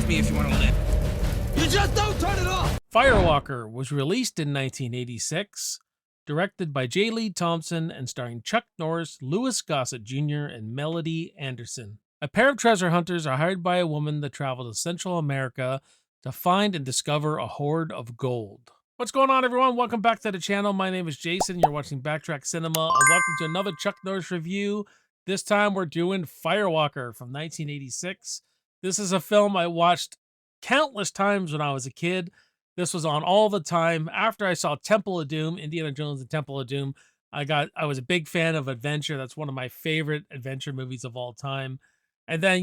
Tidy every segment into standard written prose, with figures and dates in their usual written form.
with me if you want to live. You just don't turn it off! Firewalker was released in 1986, directed by J. Lee Thompson and starring Chuck Norris, Louis Gossett Jr., and Melody Anderson. A pair of treasure hunters are hired by a woman that travel to Central America to find and discover a hoard of gold. What's going on, everyone? Welcome back to the channel. My name is Jason. You're watching Backtrack Cinema, and welcome to another Chuck Norris review. This time we're doing Firewalker from 1986. This is a film I watched countless times when I was a kid. This was on all the time. After I saw Temple of Doom, Indiana Jones and Temple of Doom, I was a big fan of adventure. That's one of my favorite adventure movies of all time. And then,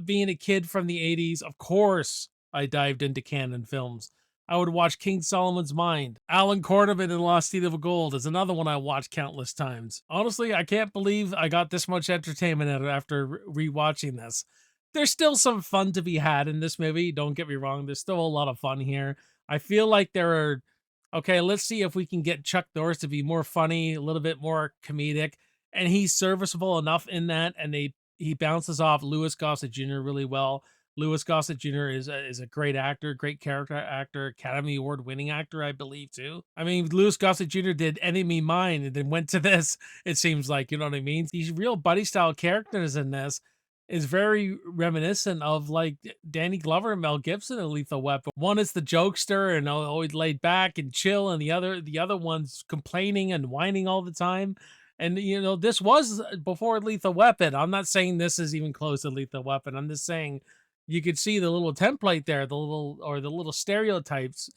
being a kid from the 80s, of course, I dived into canon films. I would watch King Solomon's Mind. Alan Quarterman in Lost City of Gold is another one I watched countless times. Honestly, I can't believe I got this much entertainment out of it after rewatching this. There's still some fun to be had in this movie. Don't get me wrong. There's still a lot of fun here. I feel like okay, let's see if we can get Chuck Norris to be more funny, a little bit more comedic. And he's serviceable enough in that. And he bounces off Louis Gossett Jr. really well. Louis Gossett Jr. is a great actor, great character actor, Academy Award winning actor, I believe, too. I mean, Louis Gossett Jr. did Enemy Mine and then went to this, it seems like, you know what I mean? These real buddy style characters in this is very reminiscent of like Danny Glover and Mel Gibson in Lethal Weapon. One is the jokester and always laid back and chill, and the other one's complaining and whining all the time. And this was before Lethal Weapon. I'm not saying this is even close to Lethal Weapon. I'm just saying you could see the little template there, the little stereotypes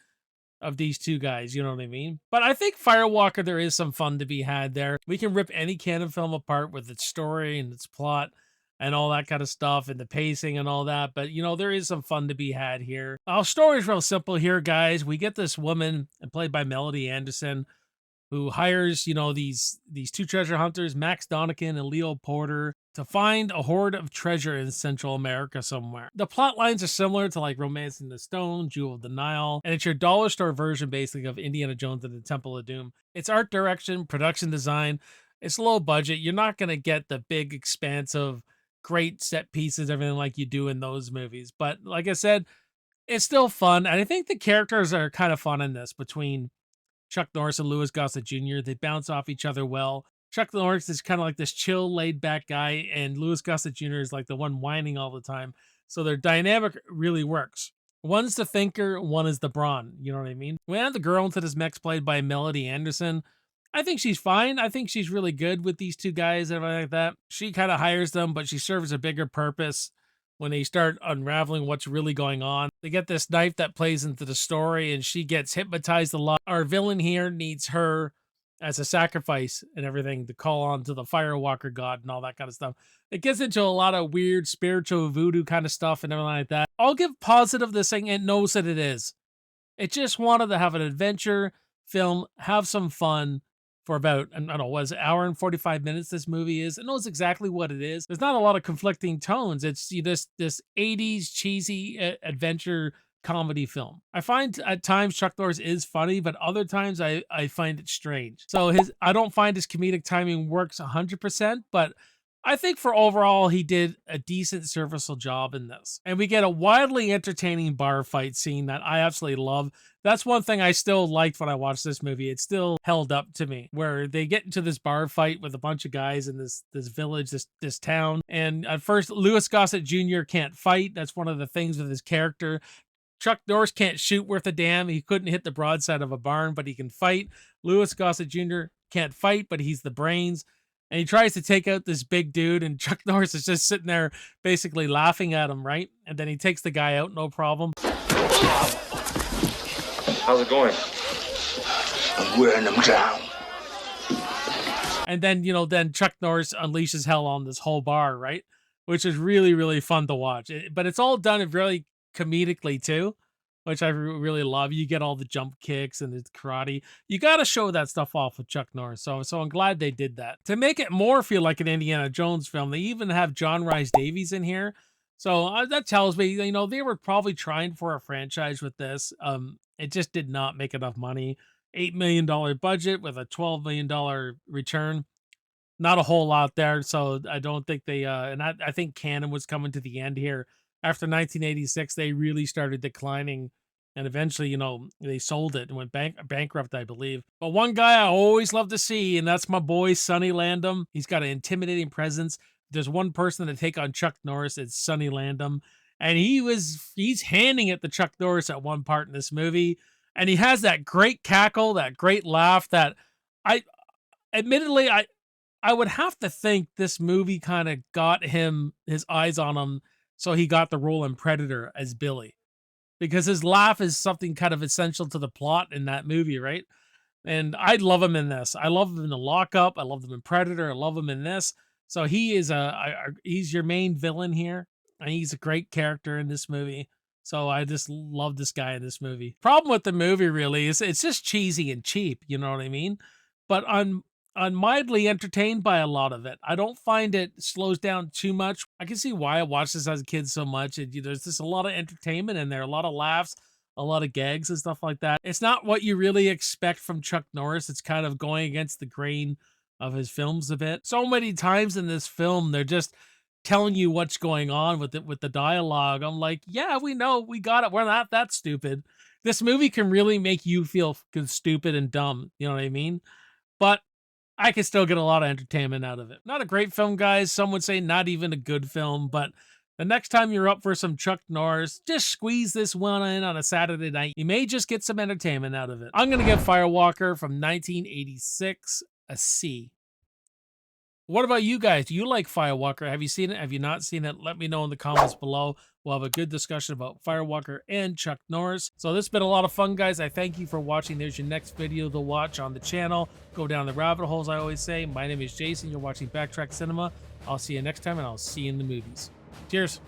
of these two guys, you know what I mean? But I think Firewalker, there is some fun to be had there. We can rip any canon film apart with its story and its plot and all that kind of stuff and the pacing and all that. But, there is some fun to be had here. Our story's real simple here, guys. We get this woman, played by Melody Anderson, who hires, these two treasure hunters, Max Donican and Leo Porter, to find a hoard of treasure in Central America somewhere. The plot lines are similar to like Romancing the Stone, Jewel of the Nile, and it's your dollar store version basically of Indiana Jones and the Temple of Doom. It's art direction, production design. It's low budget. You're not going to get the big expansive great set pieces, everything like you do in those movies. But like I said, it's still fun. And I think the characters are kind of fun in this between Chuck Norris and Louis Gossett Jr. They bounce off each other well. Chuck Norris is kind of like this chill, laid back guy, and Louis Gossett Jr. is like the one whining all the time. So their dynamic really works. One's the thinker, one is the brawn. You know what I mean? We add the girl into this mix, played by Melody Anderson. I think she's fine. I think she's really good with these two guys and everything like that. She kind of hires them, but she serves a bigger purpose when they start unraveling what's really going on. They get this knife that plays into the story, and she gets hypnotized a lot. Our villain here needs her as a sacrifice and everything to call on to the Firewalker god and all that kind of stuff. It gets into a lot of weird spiritual voodoo kind of stuff and everything like that. I'll give positive this thing. It knows that it is. It just wanted to have an adventure film, have some fun, for about, I don't know, was an hour and 45 minutes this movie is. It knows exactly what it is. There's not a lot of conflicting tones. It's this 80s cheesy adventure comedy film. I find at times Chuck Norris is funny, but other times I find it strange. So I don't find his comedic timing works 100%, but I think for overall, he did a decent serviceable job in this. And we get a wildly entertaining bar fight scene that I absolutely love. That's one thing I still liked when I watched this movie. It still held up to me, where they get into this bar fight with a bunch of guys in this village, this town. And at first, Louis Gossett Jr. can't fight. That's one of the things with his character. Chuck Norris can't shoot worth a damn. He couldn't hit the broadside of a barn, but he can fight. Louis Gossett Jr. can't fight, but he's the brains. And he tries to take out this big dude, and Chuck Norris is just sitting there basically laughing at him, right? And then he takes the guy out, no problem. How's it going? I'm wearing them down. And then, then Chuck Norris unleashes hell on this whole bar, right? Which is really, really fun to watch. But it's all done really comedically, too, which I really love. You get all the jump kicks and the karate. You got to show that stuff off with Chuck Norris. So I'm glad they did that. To make it more feel like an Indiana Jones film, they even have John Rhys Davies in here. So that tells me, they were probably trying for a franchise with this. It just did not make enough money. $8 million budget with a $12 million return. Not a whole lot there. So I don't think they, and I think canon was coming to the end here. After 1986, they really started declining. And eventually, they sold it and went bankrupt, I believe. But one guy I always love to see, and that's my boy, Sonny Landham. He's got an intimidating presence. There's one person to take on Chuck Norris. It's Sonny Landham. And he's handing it to Chuck Norris at one part in this movie. And he has that great cackle, that great laugh that admittedly, I would have to think this movie kind of got his eyes on him. So he got the role in Predator as Billy. Because his laugh is something kind of essential to the plot in that movie, right? And I love him in this. I love him in The Lockup. I love him in Predator. I love him in this. So he is he's your main villain here, and he's a great character in this movie. So I just love this guy in this movie. Problem with the movie really is it's just cheesy and cheap. You know what I mean? But I'm mildly entertained by a lot of it. I don't find it slows down too much. I can see why I watched this as a kid so much. There's just a lot of entertainment in there, a lot of laughs, a lot of gags and stuff like that. It's not what you really expect from Chuck Norris. It's kind of going against the grain of his films a bit. So many times in this film, they're just telling you what's going on with the dialogue. I'm like, yeah, we know, we got it. We're not that stupid. This movie can really make you feel stupid and dumb. You know what I mean? But I can still get a lot of entertainment out of it. Not a great film, guys. Some would say not even a good film, but the next time you're up for some Chuck Norris, just squeeze this one in on a Saturday night. You may just get some entertainment out of it. I'm going to give Firewalker from 1986 a C. What about you guys? Do you like Firewalker? Have you seen it? Have you not seen it? Let me know in the comments below. We'll have a good discussion about Firewalker and Chuck Norris. So this has been a lot of fun, guys. I thank you for watching. There's your next video to watch on the channel. Go down the rabbit holes, I always say. My name is Jason. You're watching Backtrack Cinema. I'll see you next time, and I'll see you in the movies. Cheers.